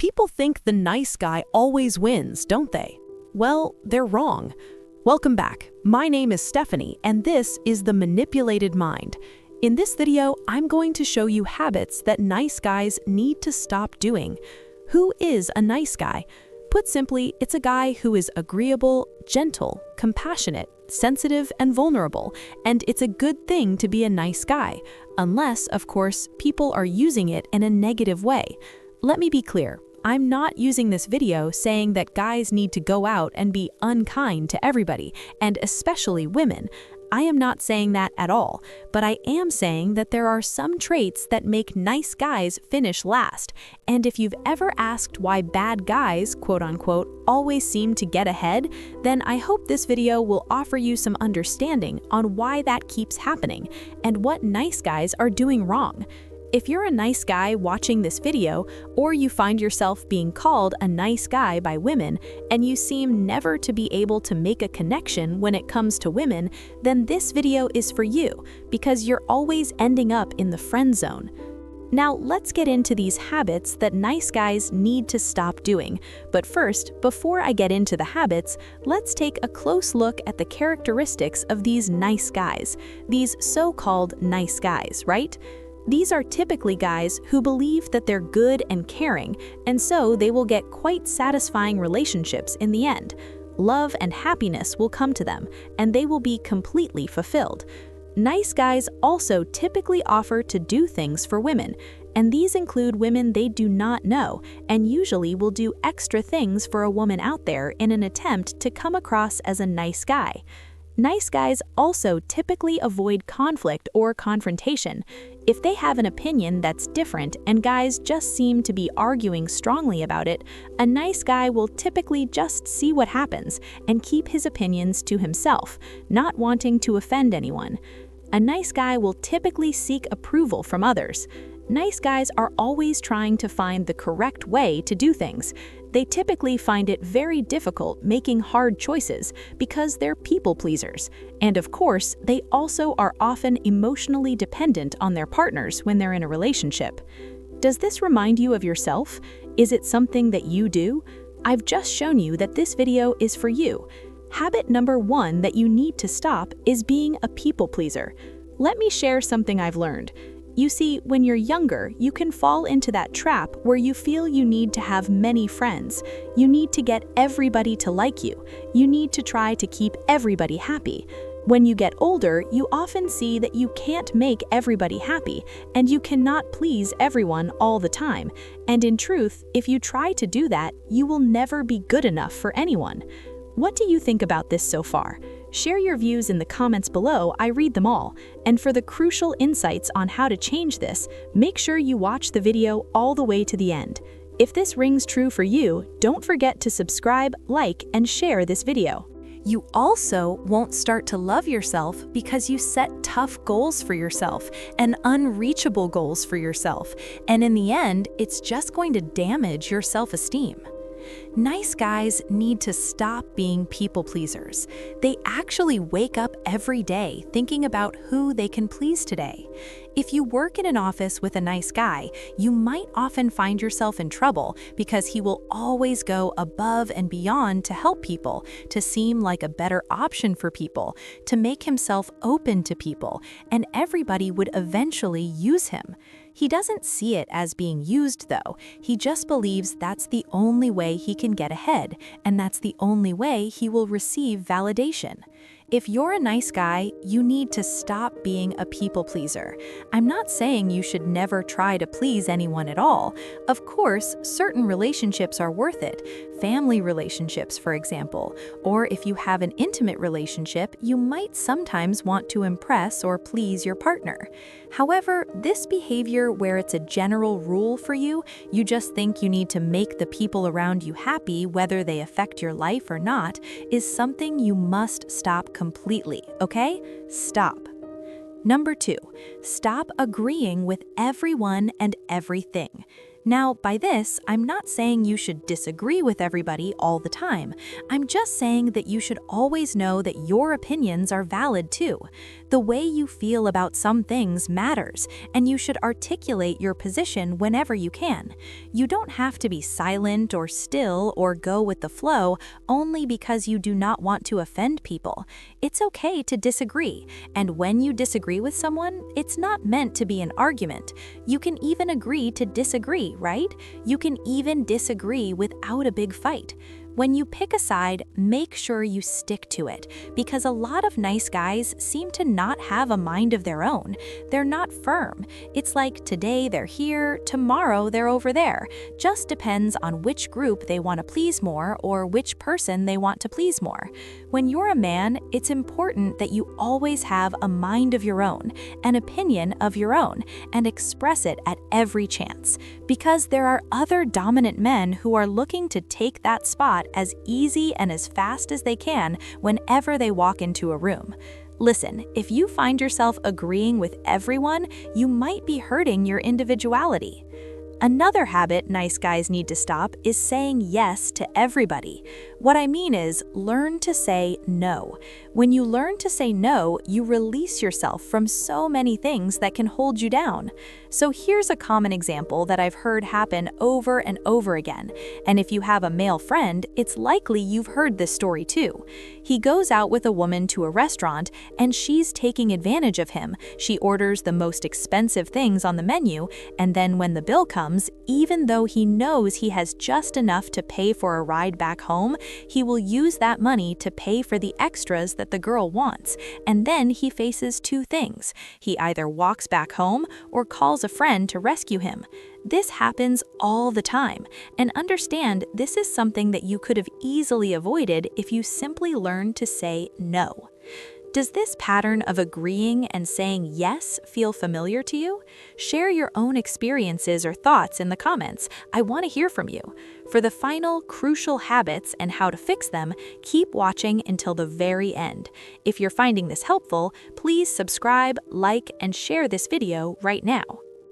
People think the nice guy always wins, don't they? Well, they're wrong. Welcome back. My name is Stephanie, and this is The Manipulated Mind. In this video, I'm going to show you habits that nice guys need to stop doing. Who is a nice guy? Put simply, it's a guy who is agreeable, gentle, compassionate, sensitive, and vulnerable, and it's a good thing to be a nice guy, unless, of course, people are using it in a negative way. Let me be clear. I'm not using this video saying that guys need to go out and be unkind to everybody, and especially women. I am not saying that at all, but I am saying that there are some traits that make nice guys finish last. And if you've ever asked why bad guys, quote-unquote, always seem to get ahead, then I hope this video will offer you some understanding on why that keeps happening and what nice guys are doing wrong. If you're a nice guy watching this video, or you find yourself being called a nice guy by women, and you seem never to be able to make a connection when it comes to women, then this video is for you, because you're always ending up in the friend zone. Now, let's get into these habits that nice guys need to stop doing. But first, before I get into the habits, let's take a close look at the characteristics of these nice guys, these so-called nice guys, right? These are typically guys who believe that they're good and caring, and so they will get quite satisfying relationships in the end. Love and happiness will come to them, and they will be completely fulfilled. Nice guys also typically offer to do things for women, and these include women they do not know, and usually will do extra things for a woman out there in an attempt to come across as a nice guy. Nice guys also typically avoid conflict or confrontation. If they have an opinion that's different and guys just seem to be arguing strongly about it, a nice guy will typically just see what happens and keep his opinions to himself, not wanting to offend anyone. A nice guy will typically seek approval from others. Nice guys are always trying to find the correct way to do things. They typically find it very difficult making hard choices because they're people pleasers. And of course, they also are often emotionally dependent on their partners when they're in a relationship. Does this remind you of yourself? Is it something that you do? I've just shown you that this video is for you. Habit number 1 that you need to stop is being a people pleaser. Let me share something I've learned. You see, when you're younger, you can fall into that trap where you feel you need to have many friends. You need to get everybody to like you. You need to try to keep everybody happy. When you get older, you often see that you can't make everybody happy, and you cannot please everyone all the time. And in truth, if you try to do that, you will never be good enough for anyone. What do you think about this so far? Share your views in the comments below, I read them all. And for the crucial insights on how to change this, make sure you watch the video all the way to the end. If this rings true for you, don't forget to subscribe, like, and share this video. You also won't start to love yourself because you set tough goals for yourself and unreachable goals for yourself. And in the end, it's just going to damage your self-esteem. Nice guys need to stop being people pleasers. They actually wake up every day thinking about who they can please today. If you work in an office with a nice guy, you might often find yourself in trouble because he will always go above and beyond to help people, to seem like a better option for people, to make himself open to people, and everybody would eventually use him. He doesn't see it as being used, though. He just believes that's the only way he can get ahead, and that's the only way he will receive validation. If you're a nice guy, you need to stop being a people pleaser. I'm not saying you should never try to please anyone at all. Of course, certain relationships are worth it. Family relationships, for example. Or if you have an intimate relationship, you might sometimes want to impress or please your partner. However, this behavior where it's a general rule for you, you just think you need to make the people around you happy whether they affect your life or not, is something you must stop completely, okay? Stop. Number 2, stop agreeing with everyone and everything. Now, by this, I'm not saying you should disagree with everybody all the time. I'm just saying that you should always know that your opinions are valid too. The way you feel about some things matters, and you should articulate your position whenever you can. You don't have to be silent or still or go with the flow only because you do not want to offend people. It's okay to disagree, and when you disagree with someone, it's not meant to be an argument. You can even agree to disagree, right? You can even disagree without a big fight. When you pick a side, make sure you stick to it, because a lot of nice guys seem to not have a mind of their own. They're not firm. It's like today they're here, tomorrow they're over there. Just depends on which group they want to please more or which person they want to please more. When you're a man, it's important that you always have a mind of your own, an opinion of your own, and express it at every chance, because there are other dominant men who are looking to take that spot as easy and as fast as they can whenever they walk into a room. Listen, if you find yourself agreeing with everyone, you might be hurting your individuality. Another habit nice guys need to stop is saying yes to everybody. What I mean is, learn to say no. When you learn to say no, you release yourself from so many things that can hold you down. So here's a common example that I've heard happen over and over again. And if you have a male friend, it's likely you've heard this story too. He goes out with a woman to a restaurant and she's taking advantage of him. She orders the most expensive things on the menu, and then when the bill comes, even though he knows he has just enough to pay for a ride back home, he will use that money to pay for the extras that the girl wants, and then he faces two things. He either walks back home or calls a friend to rescue him. This happens all the time, and understand this is something that you could have easily avoided if you simply learned to say no. Does this pattern of agreeing and saying yes feel familiar to you? Share your own experiences or thoughts in the comments. I want to hear from you. For the final crucial habits and how to fix them, keep watching until the very end. If you're finding this helpful, please subscribe, like, and share this video right now.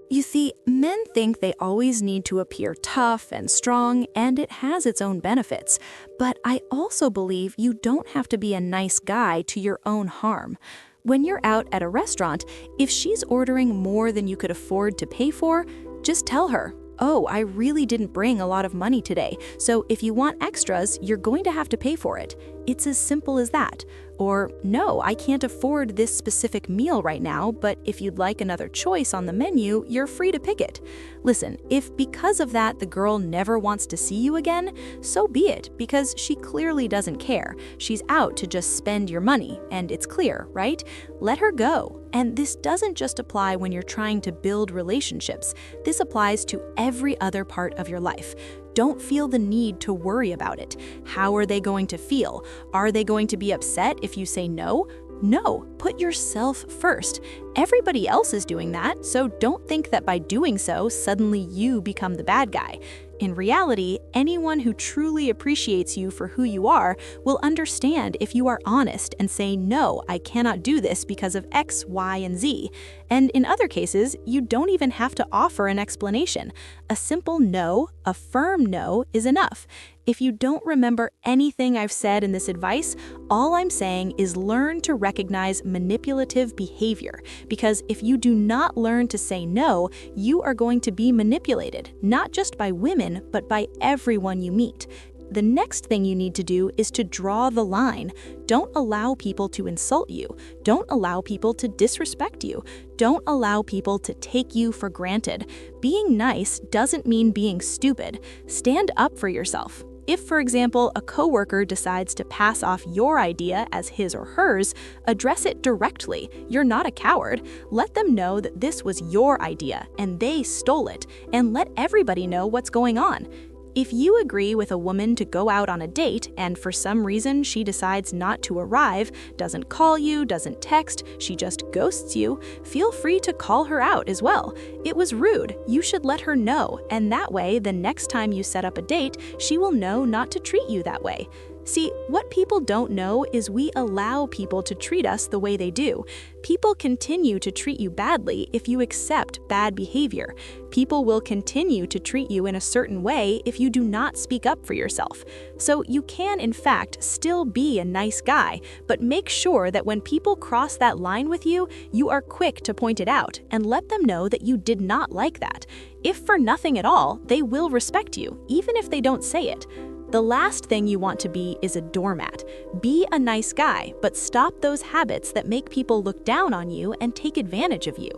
You see, men think they always need to appear tough and strong, and it has its own benefits. But I also believe you don't have to be a nice guy to your own harm. When you're out at a restaurant, if she's ordering more than you could afford to pay for, just tell her, "Oh, I really didn't bring a lot of money today, so if you want extras, you're going to have to pay for it." It's as simple as that. Or, "No, I can't afford this specific meal right now, but if you'd like another choice on the menu, you're free to pick it." Listen, if because of that the girl never wants to see you again, so be it, because she clearly doesn't care. She's out to just spend your money, and it's clear, right? Let her go. And this doesn't just apply when you're trying to build relationships. This applies to every other part of your life. Don't feel the need to worry about it. How are they going to feel? Are they going to be upset if you say no? No, put yourself first. Everybody else is doing that, so don't think that by doing so, suddenly you become the bad guy. In reality, anyone who truly appreciates you for who you are will understand if you are honest and say, "No, I cannot do this because of X, Y, and Z." And in other cases, you don't even have to offer an explanation. A simple no, a firm no, is enough. If you don't remember anything I've said in this advice, all I'm saying is learn to recognize manipulative behavior, because if you do not learn to say no, you are going to be manipulated, not just by women, but by everyone you meet. The next thing you need to do is to draw the line. Don't allow people to insult you. Don't allow people to disrespect you. Don't allow people to take you for granted. Being nice doesn't mean being stupid. Stand up for yourself. If, for example, a coworker decides to pass off your idea as his or hers, address it directly. You're not a coward. Let them know that this was your idea and they stole it, and let everybody know what's going on. If you agree with a woman to go out on a date and for some reason she decides not to arrive, doesn't call you, doesn't text, she just ghosts you, feel free to call her out as well. It was rude. You should let her know, and that way the next time you set up a date, she will know not to treat you that way. See, what people don't know is we allow people to treat us the way they do. People continue to treat you badly if you accept bad behavior. People will continue to treat you in a certain way if you do not speak up for yourself. So you can, in fact, still be a nice guy, but make sure that when people cross that line with you, you are quick to point it out and let them know that you did not like that. If for nothing at all, they will respect you, even if they don't say it. The last thing you want to be is a doormat. Be a nice guy, but stop those habits that make people look down on you and take advantage of you.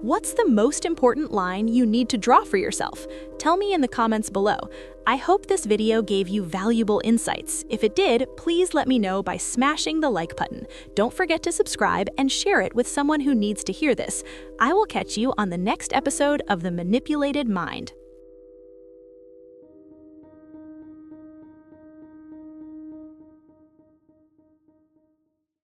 What's the most important line you need to draw for yourself? Tell me in the comments below. I hope this video gave you valuable insights. If it did, please let me know by smashing the like button. Don't forget to subscribe and share it with someone who needs to hear this. I will catch you on the next episode of The Manipulated Mind.